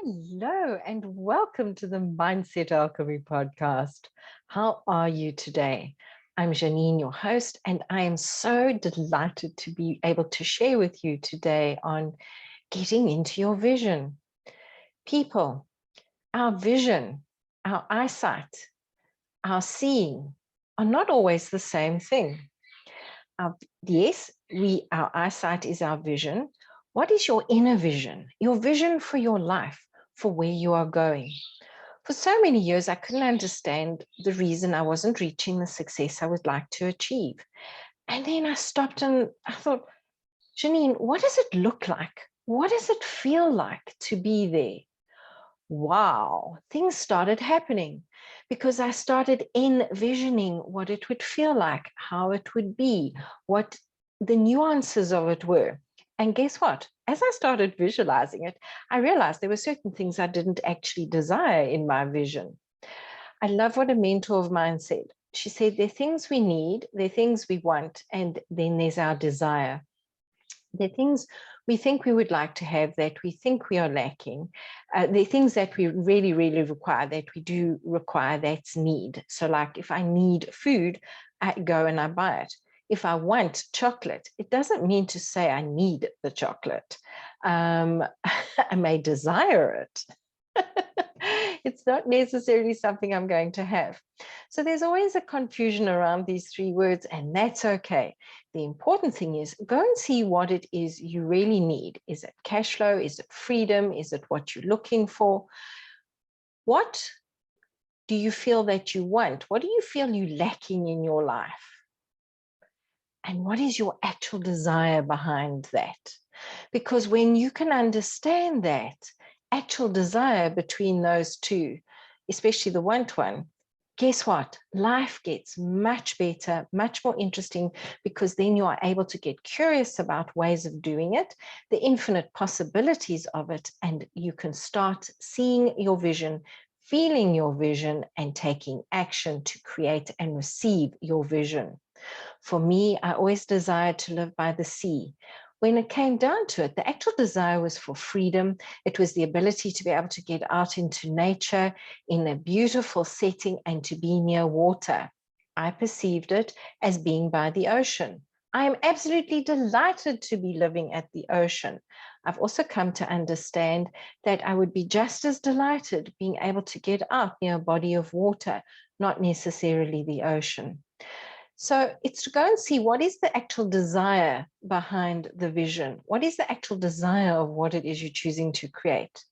Hello, and welcome to the Mindset Alchemy podcast. How are you today? I'm Janine, your host, and I am so delighted to be able to share with you today on getting into your vision. People, our vision, our eyesight, our seeing are not always the same thing. Yes, our eyesight is our vision. What is your inner vision? Your vision for your life, for where you are going. For so many years, I couldn't understand the reason I wasn't reaching the success I would like to achieve. And then I stopped and I thought, Janine, what does it look like? What does it feel like to be there? Wow, things started happening because I started envisioning what it would feel like, how it would be, what the nuances of it were. And guess what? As I started visualizing it, I realized there were certain things I didn't actually desire in my vision. I love what a mentor of mine said. She said, there are things we need, there are things we want, and then there's our desire. There are things we think we would like to have that we think we are lacking. There are things that we really, really require, that we do require, that's need. So like if I need food, I go and I buy it. If I want chocolate, it doesn't mean to say I need the chocolate. I may desire it. It's not necessarily something I'm going to have. So there's always a confusion around these three words, and that's okay. The important thing is go and see what it is you really need. Is it cash flow? Is it freedom? Is it what you're looking for? What do you feel that you want? What do you feel you're lacking in your life? And what is your actual desire behind that? Because when you can understand that actual desire between those two, especially the want one, guess what? Life gets much better, much more interesting, because then you are able to get curious about ways of doing it, the infinite possibilities of it, and you can start seeing your vision, feeling your vision, and taking action to create and receive your vision. For me, I always desired to live by the sea. When it came down to it, the actual desire was for freedom. It was the ability to be able to get out into nature in a beautiful setting and to be near water. I perceived it as being by the ocean. I am absolutely delighted to be living at the ocean. I've also come to understand that I would be just as delighted being able to get out near a body of water, not necessarily the ocean. So it's to go and see what is the actual desire behind the vision. What is the actual desire of what it is you're choosing to create?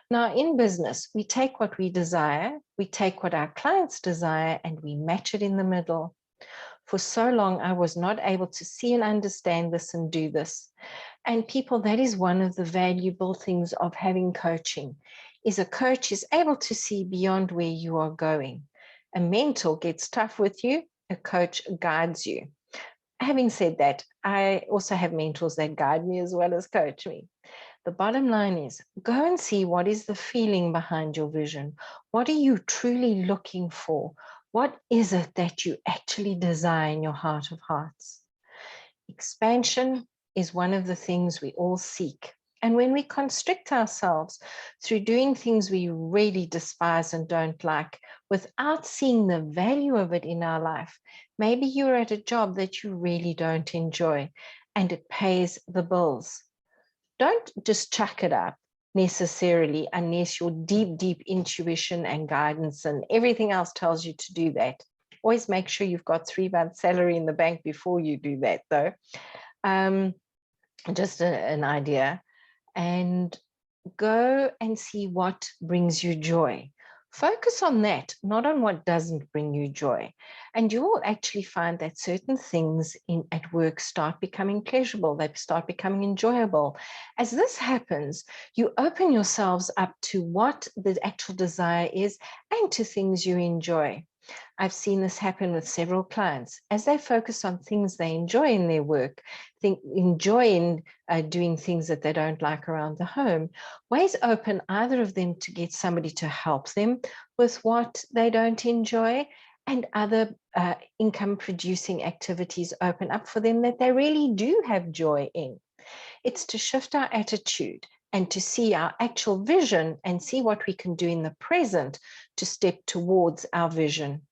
Now, in business, we take what we desire, we take what our clients desire, and we match it in the middle. For so long, I was not able to see and understand this and do this. And people, that is one of the valuable things of having coaching, is a coach is able to see beyond where you are going. A mentor gets tough with you, a coach guides you. Having said that, I also have mentors that guide me as well as coach me. The bottom line is go and see what is the feeling behind your vision. What are you truly looking for? What is it that you actually desire in your heart of hearts? Expansion is one of the things we all seek. And when we constrict ourselves through doing things we really despise and don't like, without seeing the value of it in our life, maybe you're at a job that you really don't enjoy and it pays the bills. Don't just chuck it up necessarily unless your deep, deep intuition and guidance and everything else tells you to do that. Always make sure you've got 3 months salary in the bank before you do that, though. Just an idea. And go and see what brings you joy. Focus on that, not on what doesn't bring you joy. And you will actually find that certain things at work start becoming pleasurable, they start becoming enjoyable. As this happens, you open yourselves up to what the actual desire is and to things you enjoy. I've seen this happen with several clients. As they focus on things they enjoy in their work, enjoy in doing things that they don't like around the home, ways open either of them to get somebody to help them with what they don't enjoy, and other income producing activities open up for them that they really do have joy in. It's to shift our attitude and to see our actual vision and see what we can do in the present to step towards our vision.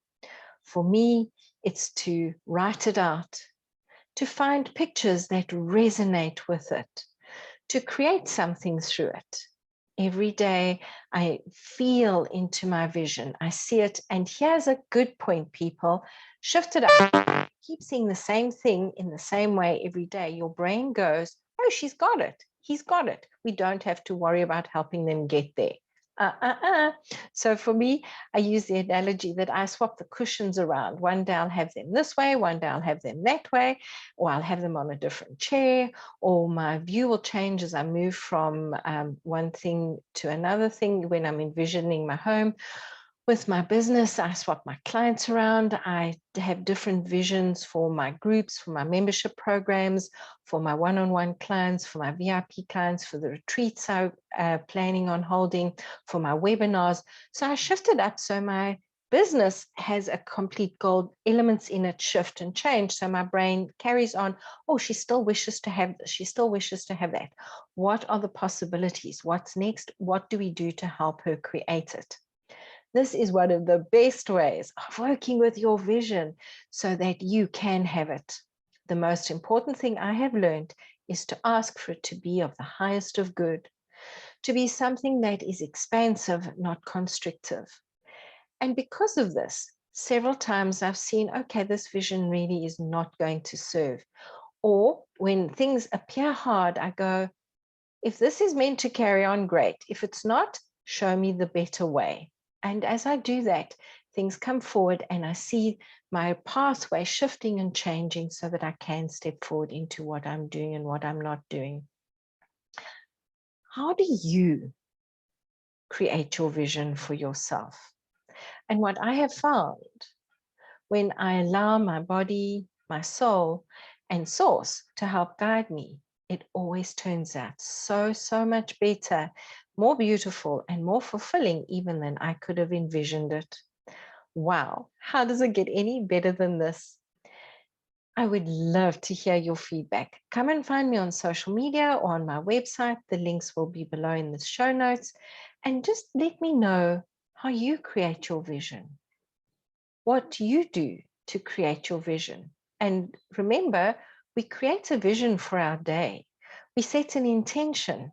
For me, it's to write it out, to find pictures that resonate with it, to create something through it. Every day I feel into my vision, I see it, and here's a good point, people. Shift it up. Keep seeing the same thing in the same way every day. Your brain goes, oh, she's got it. He's got it. We don't have to worry about helping them get there. So for me, I use the analogy that I swap the cushions around. One day I'll have them this way, one day I'll have them that way, or I'll have them on a different chair, or my view will change as I move from one thing to another thing when I'm envisioning my home. With my business, I swap my clients around. I have different visions for my groups, for my membership programs, for my one-on-one clients, for my VIP clients, for the retreats I'm planning on holding, for my webinars. So I shifted up so my business has a complete gold, elements in it shift and change. So my brain carries on, oh, she still wishes to have this. She still wishes to have that. What are the possibilities? What's next? What do we do to help her create it? This is one of the best ways of working with your vision so that you can have it. The most important thing I have learned is to ask for it to be of the highest of good, to be something that is expansive, not constrictive. And because of this, several times I've seen, okay, this vision really is not going to serve. Or when things appear hard, I go, if this is meant to carry on, great. If it's not, show me the better way. And as I do that, things come forward and I see my pathway shifting and changing so that I can step forward into what I'm doing and what I'm not doing. How do you create your vision for yourself? And what I have found when I allow my body, my soul, and source to help guide me, it always turns out so much better, more beautiful, and more fulfilling even than I could have envisioned it. Wow, how does it get any better than this? I would love to hear your feedback. Come and find me on social media or on my website. The links will be below in the show notes. And just let me know how you create your vision. What do you do to create your vision? And remember, we create a vision for our day. We set an intention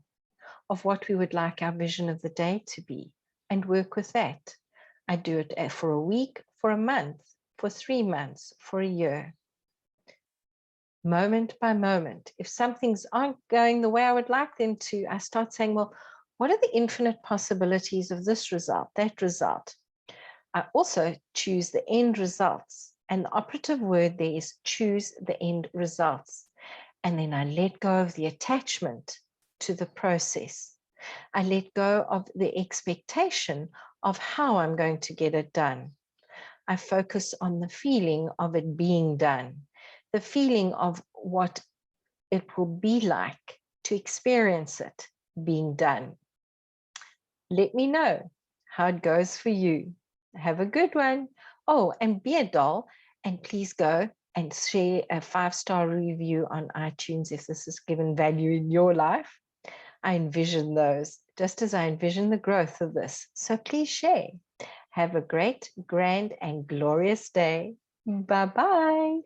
of what we would like our vision of the day to be and work with that. I do it for a week, for a month, for 3 months, for a year. Moment by moment. If some things aren't going the way I would like them to, I start saying, well, what are the infinite possibilities of this result, that result? I also choose the end results. And the operative word there is choose the end results. And then I let go of the attachment to the process. I let go of the expectation of how I'm going to get it done. I focus on the feeling of it being done, the feeling of what it will be like to experience it being done. Let me know how it goes for you. Have a good one. Oh, and be a doll, and please go and share a 5-star review on iTunes if this has given value in your life. I envision those, just as I envision the growth of this. So please share. Have a great, grand, and glorious day. Bye-bye.